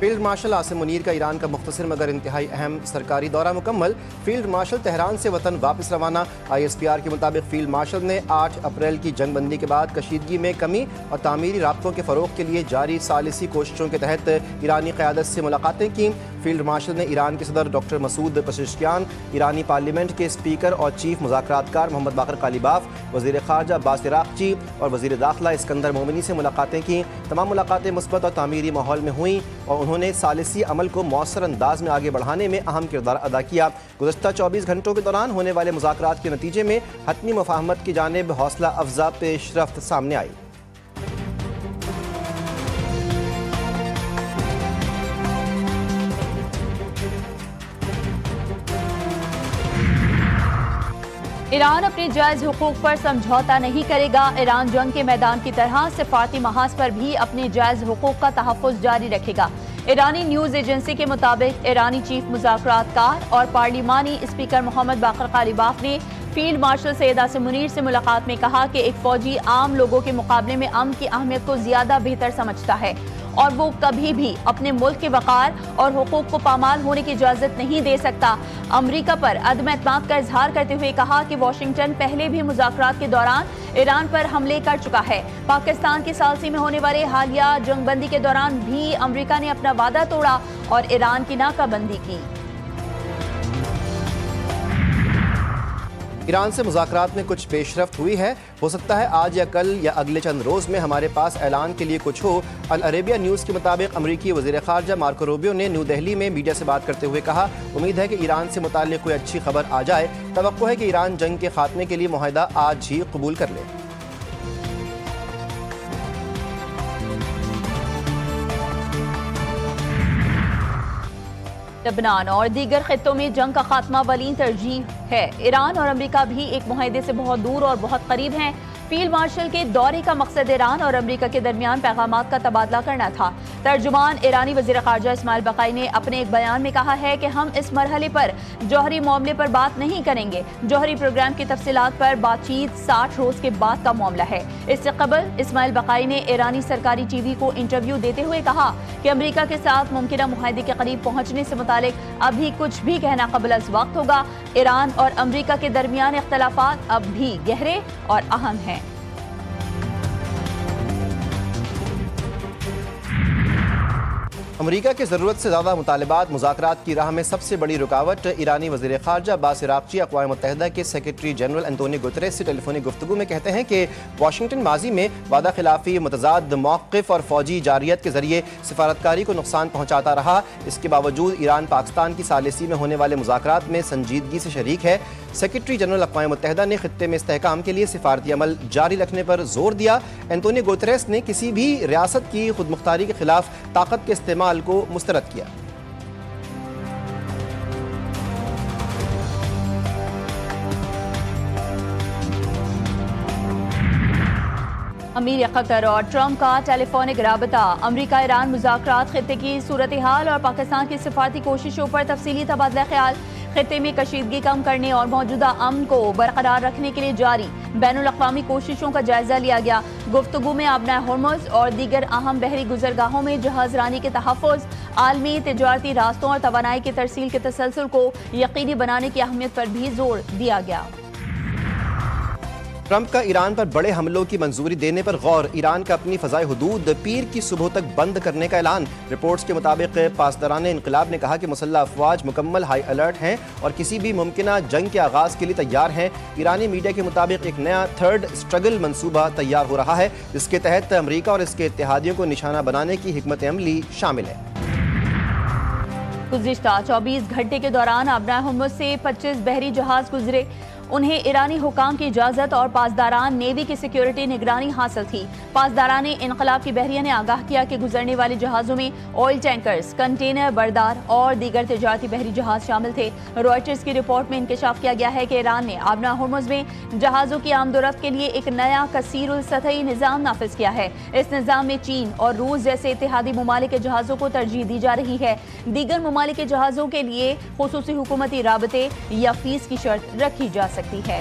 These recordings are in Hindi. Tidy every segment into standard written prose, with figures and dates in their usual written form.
फील्ड मार्शल आसिम मुनीर का ईरान का मुख्तसर मगर इंतहाई अहम सरकारी दौरा मुकम्मल। फील्ड मार्शल तेहरान से वतन वापस रवाना। ISPR के मुताबिक फील्ड मार्शल ने 8 अप्रैल की जंगबंदी के बाद कशीदगी में कमी और तामीरी राब्तों के फ़रोग़ के लिए जारी सालिसी कोशिशों के तहत ईरानी क़यादत से मुलाकातें की। फील्ड मार्शल ने ईरान के सदर डॉक्टर मसूद पेज़ेश्कियान, ईरानी पार्लियामेंट के स्पीकर और चीफ मुज़ाकरातकार मोहम्मद बाक़र कालिबाफ, वज़ीर ख़ारजा अब्बास इराक़ची और वज़ीर दाखिला इस्कंदर मोमिनी से मुलाकातें की। तमाम मुलाकातें मुस्बत और तामीरी माहौल में हुई और उन्होंने सालिसी अमल को मौसर अंदाज में आगे बढ़ाने में अहम किरदार अदा किया। गुज़श्ता 24 घंटों के दौरान होने वाले मुज़ाकरात के नतीजे में हतमी मुफ़ाहमत की जानिब हौसला अफजा पेशरफ्त सामने आई। ईरान अपने जायज़ हुकूक पर समझौता नहीं करेगा। ईरान जंग के मैदान की तरह सिफारती महाज पर भी अपने जायज़ हुकूक का तहफ़्फ़ुज़ जारी रखेगा। ईरानी न्यूज़ एजेंसी के मुताबिक ईरानी चीफ मुज़ाकरातकार और पार्लिमानी स्पीकर मोहम्मद बाक़र कालिबाफ ने फील्ड मार्शल सैयद आसिम मुनीर से मुलाकात में कहा कि एक फ़ौजी आम लोगों के मुकाबले में अमन की अहमियत को ज़्यादा बेहतर समझता है और वो कभी भी अपने मुल्क के वक़ार और हुकूक को पामाल होने की इजाज़त नहीं दे सकता। अमरीका पर अदम एतमाद का इजहार करते हुए कहा कि वाशिंगटन पहले भी मुज़ाकरात के दौरान ईरान पर हमले कर चुका है। पाकिस्तान की सालसी में होने वाले हालिया जंगबंदी के दौरान भी अमरीका ने अपना वादा तोड़ा और ईरान की नाकाबंदी की। ईरान से मुज़ाकरात में कुछ पेशरफ्त हुई है। हो सकता है आज या कल या अगले चंद रोज़ में हमारे पास ऐलान के लिए कुछ हो। अल अरेबिया न्यूज़ के मुताबिक अमरीकी वज़ीर ख़ारजा मार्को रूबियो ने न्यू दिल्ली में मीडिया से बात करते हुए कहा, उम्मीद है कि ईरान से मुताल्लिक़ कोई अच्छी खबर आ जाए। तवक्को है कि ईरान जंग के खात्मे के लिए मुआहदा आज ही कबूल कर ले। लबनान और दीगर खित्तों में जंग का खात्मा वलीन तरजीह है। ईरान और अमरीका भी एक मुआहदे से बहुत दूर और बहुत करीब हैं। फील्ड मार्शल के दौरे का मकसद ईरान और अमरीका के दरमियान पैगामात का तबादला करना था। तर्जुमान ईरानी वज़ीर ख़ारजा इस्माइल बक़ाई ने अपने एक बयान में कहा है कि हम इस मरहले पर जौहरी मामले पर बात नहीं करेंगे। जौहरी प्रोग्राम की तफसीलात पर बातचीत 60 रोज़ के बाद का मामला है। इससे कबल इस्माइल बक़ाई ने ईरानी सरकारी TV को इंटरव्यू देते हुए कहा कि अमरीका के साथ मुमकिना मुआहदे के करीब पहुँचने से मुतालिक अभी कुछ भी कहना क़ब्ल अज़ वक्त होगा। ईरान और अमरीका के दरमियान इख्तलाफात अब भी गहरे और अहम हैं। अमरीका की ज़रूरत से ज़्यादा मुतालबात मुज़ाकरात की राह में सबसे बड़ी रुकावट। ईरानी वज़ीर ख़ारजा अब्बास इराक़ची अक़वाम मुत्तहिदा के सेक्रेटरी जनरल एंटोनियो गुतरेस से टेलीफोनिक गुफ्तगू में कहते हैं कि वाशिंगटन माजी में वादा खिलाफ़ी, मुतज़ाद मौक़िफ़ और फ़ौजी जारियत के ज़रिए सिफारतकारी को नुकसान पहुँचाता रहा। इसके बावजूद ईरान पाकिस्तान की सालिसी में होने वाले मुज़ाकरात में संजीदगी से शरीक है। सेक्रेटरी जनरल अक़वाम मुत्तहिदा ने ख़ित्ते में इस्तेहकाम के लिए सिफारती अमल जारी रखने पर जोर दिया। एंटोनियो गुतरेस ने किसी भी रियासत की खुदमुख्तारी के खिलाफ ताकत के इस्तेमाल को मुस्तरद किया। अमीर कतर और ट्रंप का टेलीफोनिक राबता। अमरीका ईरान मुज़ाकरात, खित्ते की सूरत हाल और पाकिस्तान की सिफारती कोशिशों पर तफसीली तबादला ख्याल। खित्ते में कशीदगी कम करने और मौजूदा अमन को बरकरार रखने के लिए जारी बैनुल-अक़वामी कोशिशों का जायजा लिया गया। गुफ्तगू में आबना होर्मुज़ और दीगर अहम बहरी गुजरगाहों में जहाज रानी के तहफ़्फ़ुज़, आलमी तिजारती रास्तों और तवानाई की तरसील के तसलसल को यकीनी बनाने की अहमियत पर भी जोर दिया गया। ट्रंप का ईरान पर बड़े हमलों की मंजूरी देने पर गौर। ईरान का अपनी फ़ज़ाई हुदूद पीर की सुबह तक बंद करने का ऐलान। रिपोर्ट्स के मुताबिक पासदारान इनक़िलाब ने कहा कि मुसल्लह अफवाज मुकम्मल हाई अलर्ट हैं और किसी भी मुमकिना जंग के आगाज़ के लिए तैयार हैं। ईरानी मीडिया के मुताबिक एक नया थर्ड स्ट्रगल मनसूबा तैयार हो रहा है, जिसके तहत अमरीका और इसके इत्तेहादियों को निशाना बनाने की हिकमत अमली शामिल है। गुज़िश्ता 24 घंटे के दौरान आबना होर्मुज़ से 25 बहरी जहाज गुजरे। उन्हें ईरानी हुकाम की इजाज़त और पासदारान नेवी की सिक्योरिटी निगरानी हासिल थी। पासदारान इनक़लाब की बहरिया ने आगाह किया कि गुजरने वाले जहाज़ों में ऑयल टैंकर्स, कंटेनर बरदार और दीगर तिजारती बहरी जहाज शामिल थे। रॉयटर्स की रिपोर्ट में इंकशाफ किया गया है कि ईरान ने आबना होर्मुज़ में जहाज़ों की आमदोरफ्त के लिए एक नया कसीरुल सतही निज़ाम नाफिज किया है। इस निज़ाम में चीन और रूस जैसे इत्तेहादी ममालिक के जहाज़ों को तरजीह दी जा रही है। दीगर ममालिक के जहाज़ों के लिए खुसूसी हुकूमती राबते या फीस की शर्त रखी जा सकती है।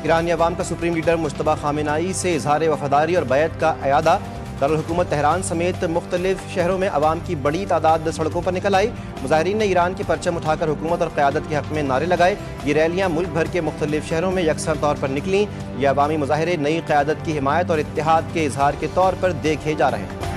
ईरानी अवाम का सुप्रीम लीडर मुश्तबा खामेनाई से इजहार वफादारी और बैत का अयादा। दारुल हुकूमत तेहरान समेत मुख्तलिफ शहरों में अवाम की बड़ी तादाद सड़कों पर निकल आई। मुजाहिरीन ने ईरान के परचम उठाकर हुकूमत और क़यादत के हक़ में नारे लगाए। ये रैलियाँ मुल्क भर के मुख्तलिफ शहरों में यकसा तौर पर निकलीं। ये अवामी मुजाहरे नई क़यादत की हिमायत और इत्तेहाद के इजहार के तौर पर देखे जा रहे हैं।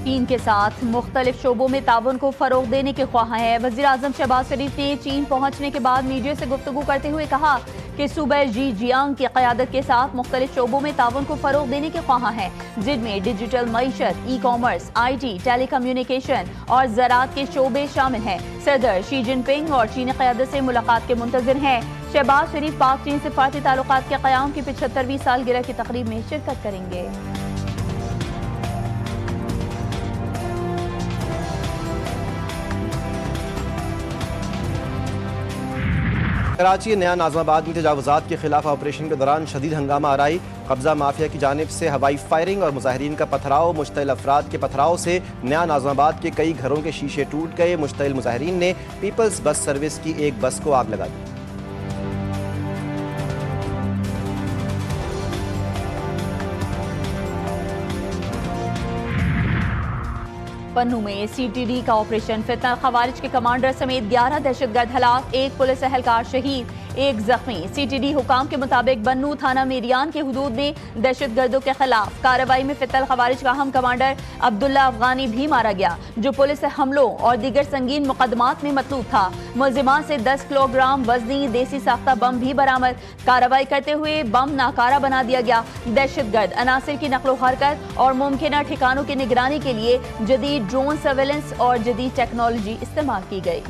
चीन के साथ मुख्तलिफ शोबों में ताउन को फरोग देने के ख्वाह हैं। वज़ीर आज़म शहबाज शरीफ ने चीन पहुँचने के बाद मीडिया से गुफ्तगू करते हुए कहा कि सूबे ज़ीजियांग की क़यादत के साथ मुख्तलिफ शोबों में ताउन को फरोग देने के ख्वाह हैं, जिनमें डिजिटल मईशत, e commerce, IT, telecommunication और ज़राअत के शोबे शामिल हैं। सदर शी जिनपिंग और चीनी क़यादत से मुलाकात के मुंतज़िर हैं। शहबाज शरीफ पाक चीन सिफारती ताल्लुकात के क़याम की 75वीं सालगिरह की तकरीब में शिरकत करेंगे। कराची नया नाज़माबाद में तजावुज़ात के खिलाफ ऑपरेशन के दौरान शदीद हंगामा आराई। कब्जा माफिया की जानिब से हवाई फायरिंग और मुजाहिरीन का पथराव। मुश्तइल अफराद के पथराव से नया नाज़माबाद के कई घरों के शीशे टूट गए। मुश्तइल मुजाहिरीन ने पीपल्स बस सर्विस की एक बस को आग लगा दी। पन्नू में CTD का ऑपरेशन, फितना खवारिज के कमांडर समेत 11 दहशतगर्द हलाक, 1 पुलिस एहलकार शहीद, 1 जख्मी। CTD हुकाम के मुताबिक बन्नू थाना मेरियान के हुदूद में दहशतगर्दों के खिलाफ कार्रवाई में फितल खवारिज का अहम कमांडर अब्दुल्ला अफगानी भी मारा गया, जो पुलिस हमलों और दीगर संगीन मुकदमात में मतलूब था। मुलजिमान से 10 किलोग्राम वजनी देसी साख्ता बम भी बरामद। कार्रवाई करते हुए बम नाकारा बना दिया गया। दहशतगर्द अनासिर की नकलो हरकत और मुमकिन ठिकानों की निगरानी के लिए जदीद ड्रोन सर्वेलेंस और जदीद टेक्नोलॉजी इस्तेमाल की गई।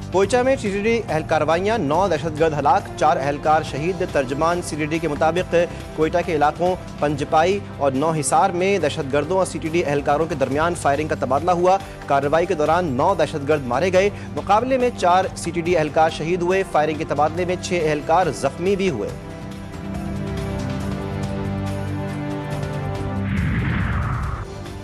कोयचा में CTD एहलकारवाइयाँ, 9 दहशतगर्द हलाक, 4 एहलकार शहीद। तर्जमान CTD के मुताबिक कोयटा के इलाकों पंजपाई और 9 हिसार में दहशतगर्दों और CTD एहलकारों के दरमियान फायरिंग का तबादला हुआ। कार्रवाई के दौरान 9 दहशतगर्द मारे गए। मुकाबले में 4 CTD एहलकार शहीद हुए। फायरिंग के तबादले में 6 एहलकार जख्मी भी हुए।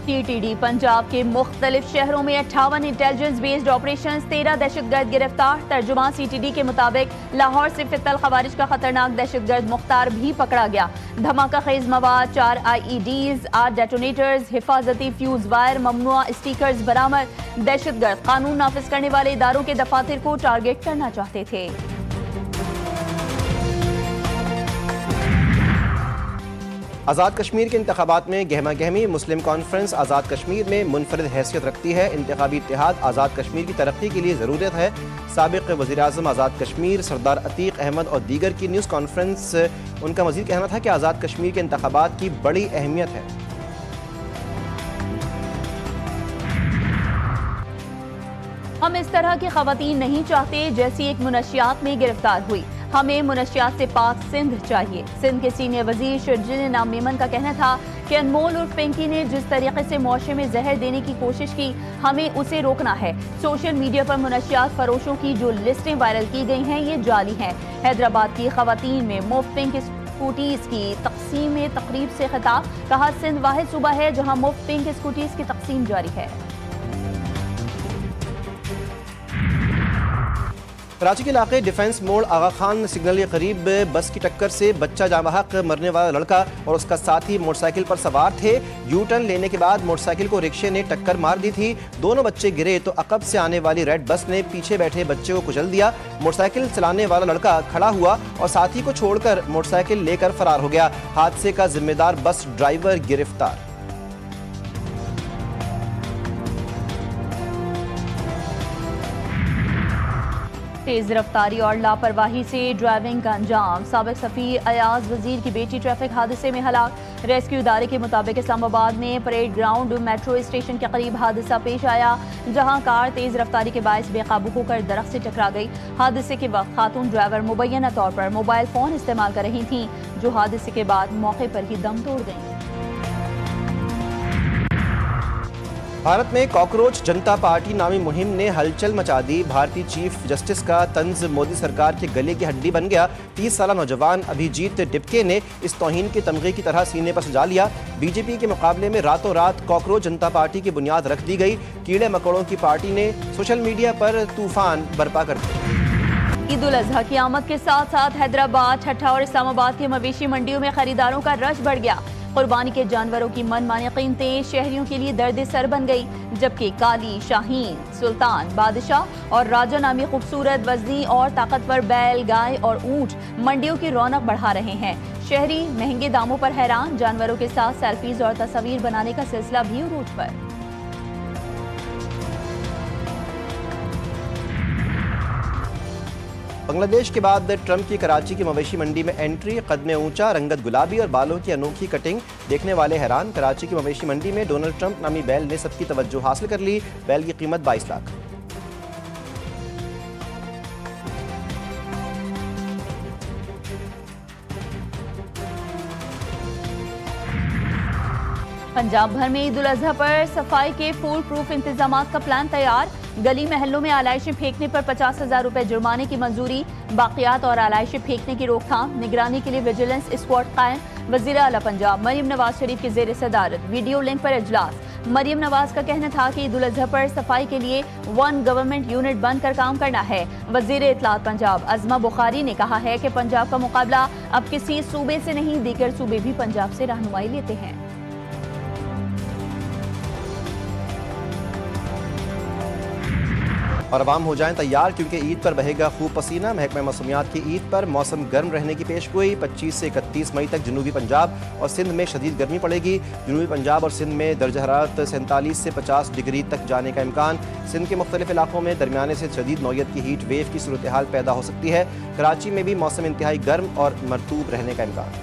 TTD पंजाब के मुख्तलिफ शहरों में 58 इंटेलिजेंस बेस्ड ऑपरेशन, 13 दहशतगर्द गिरफ्तार। तर्जुमान CTD के मुताबिक लाहौर से फितल खवारिज का खतरनाक दहशतगर्द मुख्तार भी पकड़ा गया। धमाका खेज मवाद, 4 IEDs, 8 डेटोनेटर्स, हिफाजती फ्यूज वायर, ममनुआ स्टिकर्स बरामद। दहशतगर्द कानून नाफिज करने वाले इदारों के दफातर को टारगेट करना चाहते थे। आज़ाद कश्मीर के इंतखाबात में गहमा गहमी। मुस्लिम कॉन्फ्रेंस आज़ाद कश्मीर में मुनफरिद हैसियत रखती है। इंतखाबी इत्तेहाद आज़ाद कश्मीर की तरक्की के लिए ज़रूरत है। साबिक़ वज़ीर आज़म आज़ाद कश्मीर सरदार अतीक अहमद और दीगर की न्यूज़ कॉन्फ्रेंस। उनका मज़ीद कहना था कि आज़ाद कश्मीर के इंतखाबात की बड़ी अहमियत है। हम इस तरह की खवातीन नहीं चाहते जैसी एक मुनशियात में गिरफ्तार हुई। हमें मुनशियात से पाक सिंध चाहिए। सिंध के सीनियर वजीर शर्जिल नाम मेमन का कहना था कि अनमोल और पिंकी ने जिस तरीके से मुआशरे में जहर देने की कोशिश की, हमें उसे रोकना है। सोशल मीडिया पर मुनशियात फरोशों की जो लिस्टें वायरल की गई हैं, ये जाली हैं। हैदराबाद की खवातीन में मुफ्त पिंक स्कूटीज की तकसीम तकरीब से खिताब, कहा सिंध वाहिद सूबा है जहां मुफ्त पिंक स्कूटीज की तकसीम जारी है। कराची के इलाके डिफेंस मोड़ आगा खान सिग्नल के करीब बस की टक्कर से बच्चा जाँ बहक मरने वाला लड़का और उसका साथी मोटरसाइकिल पर सवार थे। यू टर्न लेने के बाद मोटरसाइकिल को रिक्शे ने टक्कर मार दी थी। दोनों बच्चे गिरे तो अकब से आने वाली रेड बस ने पीछे बैठे बच्चे को कुचल दिया। मोटरसाइकिल चलाने वाला लड़का खड़ा हुआ और साथी को छोड़कर मोटरसाइकिल लेकर फरार हो गया। हादसे का जिम्मेदार बस ड्राइवर गिरफ्तार। तेज रफ्तारी और लापरवाही से ड्राइविंग का अंजाम। साबिक सफी अयाज वजीर की बेटी ट्रैफिक हादसे में हलाक। रेस्क्यू इदारे के मुताबिक इस्लामाबाद में परेड ग्राउंड मेट्रो स्टेशन के करीब हादसा पेश आया, जहां कार तेज रफ्तारी के बायस बेकाबू होकर दरख्त से टकरा गई। हादसे के वक्त खातून ड्राइवर मुबैना तौर पर मोबाइल फोन इस्तेमाल कर रही थीं, जो हादसे के बाद मौके पर ही दम तोड़ गईं। भारत में कॉकरोच जनता पार्टी नामी मुहिम ने हलचल मचा दी। भारतीय चीफ जस्टिस का तंज मोदी सरकार के गले की हड्डी बन गया। 30 साला नौजवान अभिजीत डिपके ने इस तौहीन के तमगे की तरह सीने पर सजा लिया। बीजेपी के मुकाबले में रातों रात कॉकरोच जनता पार्टी की बुनियाद रख दी गई। कीड़े मकोड़ों की पार्टी ने सोशल मीडिया पर तूफान बर्पा कर दिया। ईद उल अजहा की आमद के साथ साथ हैदराबाद, ठट्ठा और इस्लामाबाद के मवेशी मंडियों में खरीदारों का रश बढ़ गया। कुर्बानी के जानवरों की मनमानी कीमतें शहरियों के लिए दर्द सर बन गई, जबकि काली, शाहीन, सुल्तान, बादशाह और राजा नामी खूबसूरत, वजनी और ताकतवर बैल, गाय और ऊंट मंडियों की रौनक बढ़ा रहे हैं। शहरी महंगे दामों पर हैरान, जानवरों के साथ सेल्फीज और तस्वीर बनाने का सिलसिला भी उरूज पर। बांग्लादेश के बाद ट्रंप की कराची की मवेशी मंडी में एंट्री, कद ऊंचा, रंगत गुलाबी और बालों की अनोखी कटिंग, देखने वाले हैरान। कराची की मवेशी मंडी में डोनाल्ड ट्रंप नामी बैल ने सबकी तवज्जो हासिल कर ली। बैल की कीमत 22 लाख। पंजाब भर में ईद उल अजहा पर सफाई के फूल प्रूफ इंतजाम का प्लान तैयार। गली महलों में आलाइशें फेंकने पर 50,000 रुपए जुर्माने की मंजूरी। बाकियात और आलाइशें फेंकने की रोकथाम, निगरानी के लिए विजिलेंस स्क्वाड कायम। वजीर आला पंजाब मरियम नवाज शरीफ की जेर सदारत वीडियो लिंक पर इजलास। मरियम नवाज का कहना था कि ईद उल अजहा पर सफाई के लिए 1 गवर्नमेंट यूनिट बनकर काम करना है। वजीर इत्तलात पंजाब अज़मा बुखारी ने कहा है कि पंजाब का मुकाबला अब किसी सूबे से नहीं, दीगर सूबे भी पंजाब से रहनुमाई लेते हैं। और अवाम हो जाएं तैयार, क्योंकि ईद पर बहेगा खूब पसीना। महकमा मौसमियात की ईद पर मौसम गर्म रहने की पेशगोई। 25 से 31 मई तक जनूबी पंजाब और सिंध में शदीद गर्मी पड़ेगी। जनूबी पंजाब और सिंध में दर्जा हरारत 47 से 50 डिग्री तक जाने का इम्कान। सिंध के मुख्तलिफ इलाकों में दरमियाने से शदीद नौयत की हीट वेव की सूरत हाल पैदा हो सकती है। कराची में भी मौसम इंतहाई गर्म और मरतूब रहने का इम्कान।